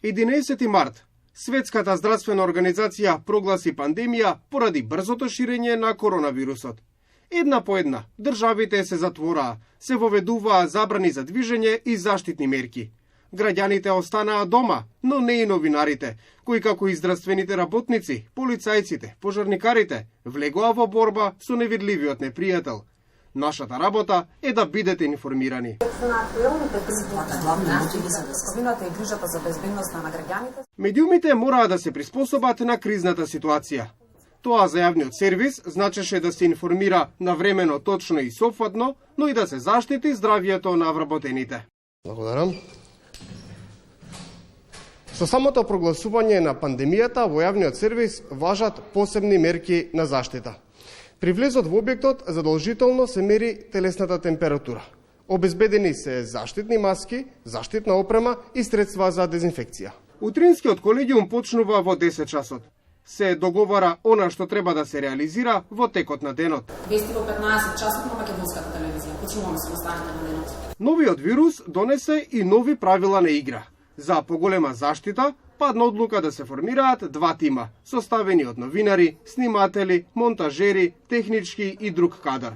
11 март. Светската здравствена организација прогласи пандемија поради брзото ширење на коронавирусот. Една по една, државите се затвораа, се воведуваа забрани за движење и заштитни мерки. Граѓаните останаа дома, но не и новинарите, кои како и здравствените работници, полицајците, пожарникарите, влегоа во борба со невидливиот непријател. Нашата работа е да бидете информирани. Медиумите мораа да се приспособат на кризната ситуација. Тоа за јавниот сервис значеше да се информира навремено, точно и сопфатно, но и да се заштити здравјето на вработените. Благодарам. Со самото прогласување на пандемијата во јавниот сервис важат посебни мерки на заштита. При влезот во објектот задолжително се мери телесната температура. Обезбедени се заштитни маски, заштитна опрема и средства за дезинфекција. Утринскиот колегиум почнува во 10 часот. Се договара она што треба да се реализира во текот на денот. Вести во 15 часот на македонската телевизија. Почнуваме со останите на денот. Новиот вирус донесе и нови правила на игра. За поголема заштита падна одлука да се формираат два тима, составени од новинари, сниматели, монтажери, технички и друг кадар.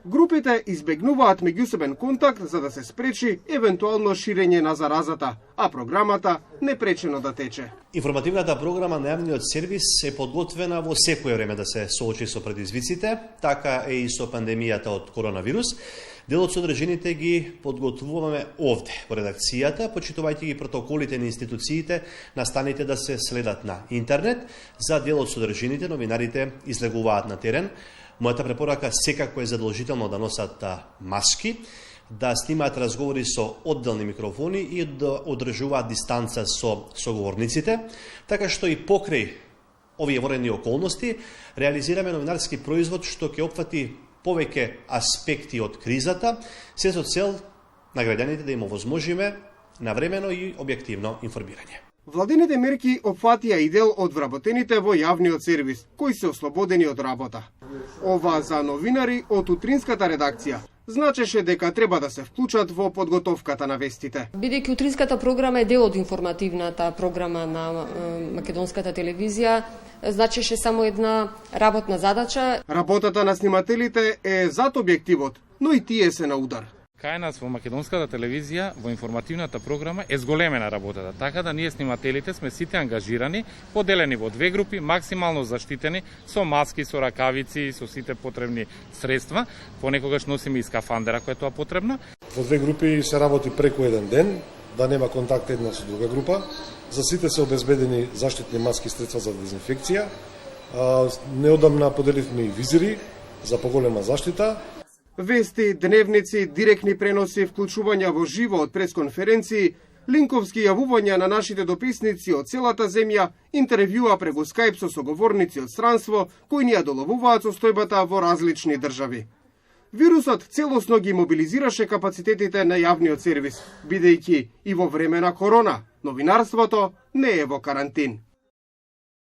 Групите избегнуваат меѓусебен контакт за да се спречи евентуално ширење на заразата, а програмата непречено да тече. Информативната програма на јавниот сервис е подготвена во секое време да се соочи со предизвиците, така е и со пандемијата од коронавирус. Дел од содржините ги подготвуваме овде, во редакцијата, почитувајќи ги протоколите на институциите, настаните да се следат на интернет. За дел од содржините, новинарите излегуваат на терен. Мојата препорака секако е задолжително да носат маски, да снимаат разговори со одделни микрофони и да одржуваат дистанца со соговорниците, така што и покрај овие воредни околности реализираме новинарски производ што ќе опфати повеќе аспекти од кризата, се со цел на граѓаните да им овозможиме навремено и објективно информирање. Владините мерки опфатија и дел од вработените во јавниот сервис, кои се ослободени од работа. Ова за новинари од утринската редакција значеше дека треба да се вклучат во подготовката на вестите. Бидејќи утринската програма е дел од информативната програма на македонската телевизија, значеше само една работна задача. Работата на снимателите е зад објективот, но и тие се на удар. Кај нас во македонската телевизија, во информативната програма е зголемена работата, така да ние снимателите сме сите ангажирани, поделени во две групи, максимално заштитени, со маски, со ракавици, со сите потребни средства. Понекогаш носиме и скафандера која тоа потребна. Во две групи се работи преку еден ден, да нема контакт една со друга група. За сите се обезбедени заштитни маски, средства за дезинфекција. Неодамна поделивме и визири за поголема заштита. Вести, дневници, директни преноси, вклучувања во живо од пресконференции, линковски јавувања на нашите дописници од целата земја, интервјуа преку Skype со соговорници од странство, кои ни ја доловуваат состојбата во различни држави. Вирусот целосно ги мобилизираше капацитетите на јавниот сервис, бидејќи и во време на корона, новинарството не е во карантин.